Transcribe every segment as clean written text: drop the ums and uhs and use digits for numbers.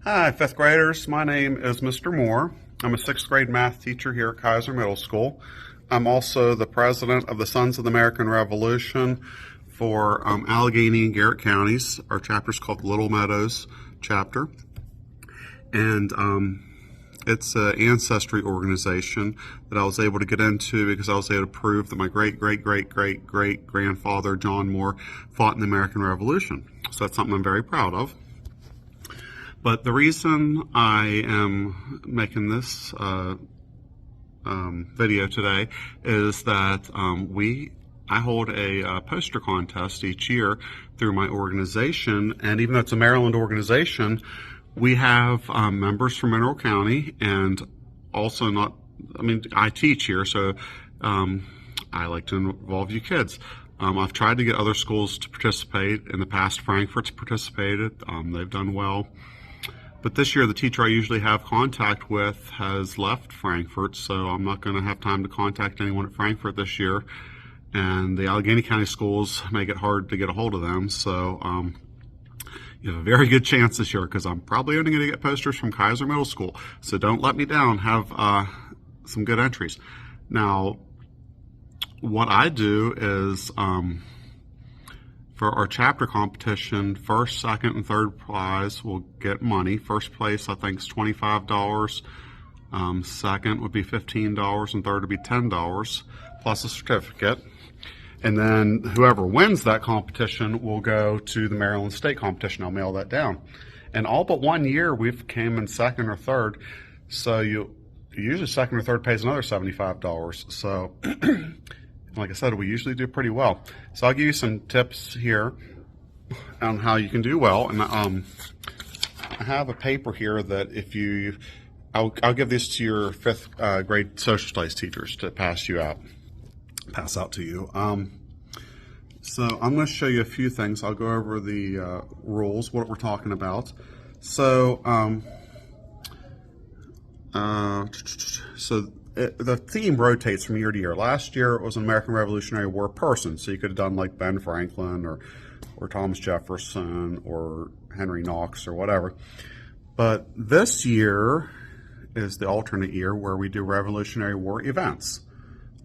Hi, fifth graders. My name is Mr. Moore. I'm a sixth grade math teacher here at Kaiser Middle School. I'm also the president of the Sons of the American Revolution for Allegheny and Garrett counties. Our chapter is called the Little Meadows chapter. And it's an ancestry organization that I was able to get into because I was able to prove that my great grandfather, John Moore, fought in the American Revolution. So that's something I'm very proud of. But the reason I am making this video today is that I hold a poster contest each year through my organization, and even though it's a Maryland organization, we have members from Mineral County, and also I teach here, so I like to involve you kids. I've tried to get other schools to participate. In the past, Frankfort's participated. They've done well. But this year, the teacher I usually have contact with has left Frankfort, so I'm not going to have time to contact anyone at Frankfort this year. And the Allegheny County schools make it hard to get a hold of them, so you have a very good chance this year because I'm probably only going to get posters from Kaiser Middle School. So don't let me down. Have some good entries. Now, what I do is for our chapter competition, first, second, and third prize will get money. First place, I think, is $25. Second would be $15, and third would be $10, plus a certificate. And then whoever wins that competition will go to the Maryland State competition. I'll mail that down. And all but 1 year, we've came in second or third. So usually second or third pays another $75. So like I said, we usually do pretty well. So I'll give you some tips here on how you can do well. And I have a paper here that I'll give this to your fifth grade social studies teachers to pass out to you. So I'm going to show you a few things. I'll go over the rules, what we're talking about. So, the theme rotates from year to year. Last year it was an American Revolutionary War person, so you could have done like Ben Franklin or Thomas Jefferson or Henry Knox or whatever. But this year is the alternate year where we do Revolutionary War events.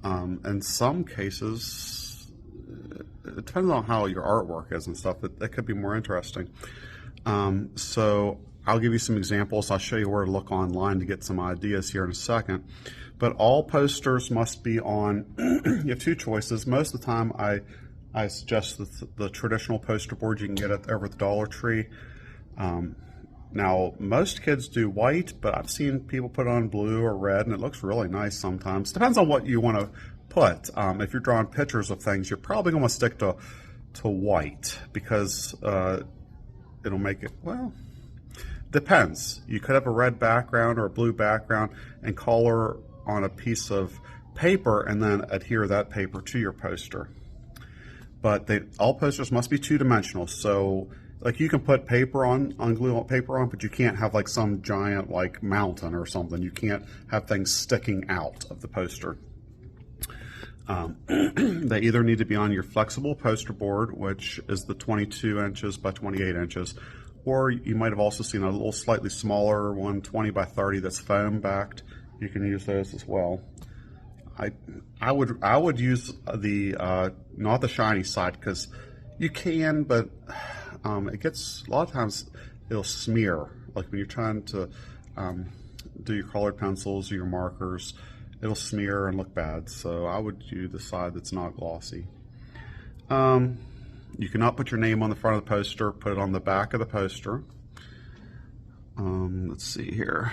In some cases, it depends on how your artwork is and stuff, that could be more interesting. So I'll give you some examples. I'll show you where to look online to get some ideas here in a second. But all posters must be on, you have two choices. Most of the time I suggest the traditional poster board you can get over at the Dollar Tree. Now, most kids do white, but I've seen people put on blue or red, and it looks really nice sometimes. Depends on what you want to put. If you're drawing pictures of things, you're probably going to stick to white because it'll make it, well, depends. You could have a red background or a blue background and color on a piece of paper and then adhere that paper to your poster. But all posters must be two-dimensional. So like you can put paper on, glue paper on, but you can't have like some giant like mountain or something. You can't have things sticking out of the poster. They either need to be on your flexible poster board, which is the 22 inches by 28 inches, or you might have also seen a little slightly smaller one, 20 by 30, that's foam backed. You can use those as well. I would use the not the shiny side because you can, but it gets, a lot of times it'll smear. Like when you're trying to do your colored pencils or your markers, it'll smear and look bad. So I would use the side that's not glossy. You cannot put your name on the front of the poster. Put it on the back of the poster. Let's see here.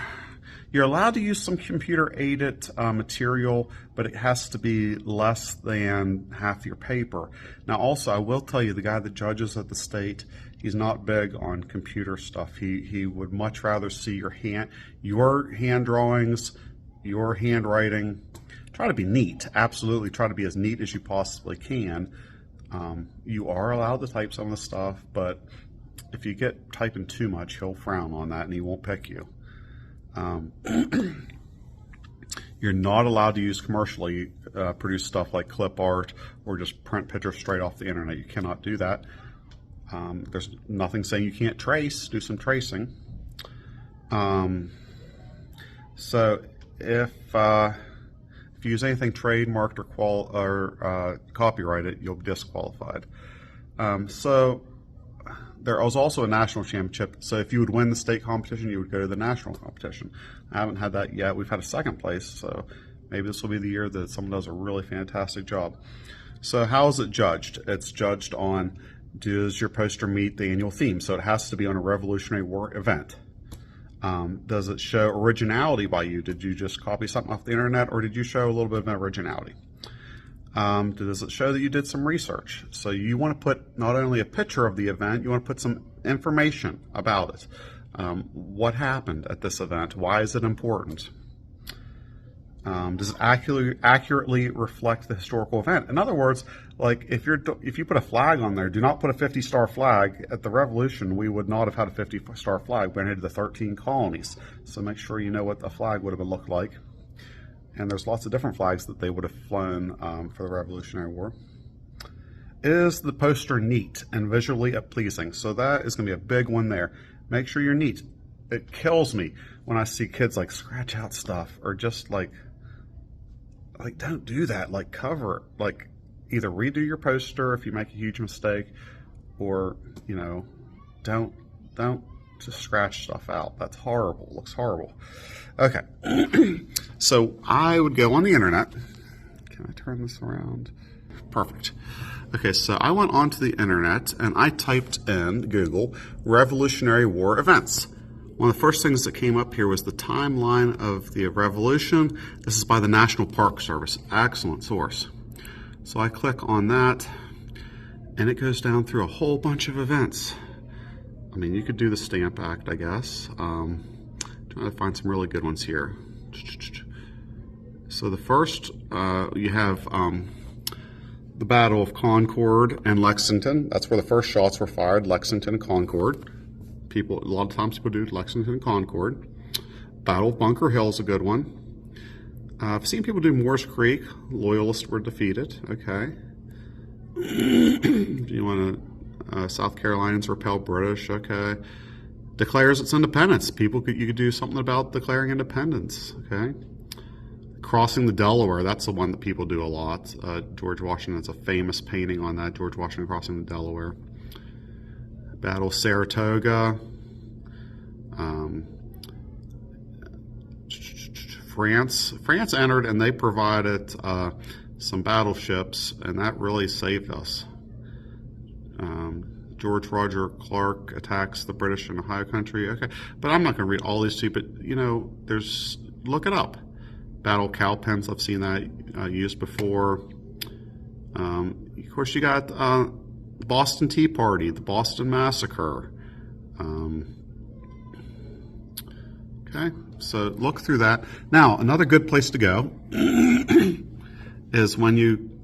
You're allowed to use some computer-aided material, but it has to be less than half your paper. Now, also, I will tell you, the guy that judges at the state, he's not big on computer stuff. He would much rather see your hand drawings, your handwriting. Try to be neat. Absolutely, try to be as neat as you possibly can. You are allowed to type some of the stuff, but if you get typing too much, he'll frown on that and he won't pick you. You're not allowed to use commercially produced stuff like clip art or just print pictures straight off the internet. You cannot do that. There's nothing saying you can't trace, do some tracing. So if you use anything trademarked or copyrighted, you'll be disqualified. So there was also a national championship. So if you would win the state competition, you would go to the national competition. I haven't had that yet. We've had a second place, so maybe this will be the year that someone does a really fantastic job. So how is it judged? It's judged on, does your poster meet the annual theme? So it has to be on a Revolutionary War event. Does it show originality by you? Did you just copy something off the internet, or did you show a little bit of originality? Does it show that you did some research? So you want to put not only a picture of the event, you want to put some information about it. What happened at this event? Why is it important? Does it accurately reflect the historical event? In other words, like if you put a flag on there, do not put a 50-star flag. At the Revolution, we would not have had a 50-star flag. We had the 13 colonies. So make sure you know what the flag would have looked like. And there's lots of different flags that they would have flown for the Revolutionary War. Is the poster neat and visually pleasing? So that is going to be a big one there. Make sure you're neat. It kills me when I see kids like scratch out stuff or just like don't do that. Like cover it. Like either redo your poster if you make a huge mistake, or don't just scratch stuff out. That's horrible. It looks horrible. Okay. So I would go on the internet. Can I turn this around? Perfect. Okay, so I went onto the internet and I typed in Google Revolutionary War events. One of the first things that came up here was the timeline of the Revolution. This is by the National Park Service. Excellent source. So I click on that and it goes down through a whole bunch of events. I mean, you could do the Stamp Act, I guess. Trying to find some really good ones here. So the first, you have the Battle of Concord and Lexington. That's where the first shots were fired, Lexington and Concord. A lot of times people do Lexington and Concord. Battle of Bunker Hill is a good one. I've seen people do Moores Creek. Loyalists were defeated. Okay. Do you want to South Carolinians repel British? Okay. Declares its independence. You could do something about declaring independence. Okay. Crossing the Delaware. That's the one that people do a lot. George Washington has a famous painting on that. George Washington crossing the Delaware. Battle of Saratoga. France entered and they provided some battleships, and that really saved us. George Roger Clark attacks the British in Ohio country. Okay, but I'm not going to read all these two, but look it up. Battle of Cowpens, I've seen that used before. Of course, you got the Boston Tea Party, the Boston Massacre. Okay, so look through that. Now, another good place to go is when you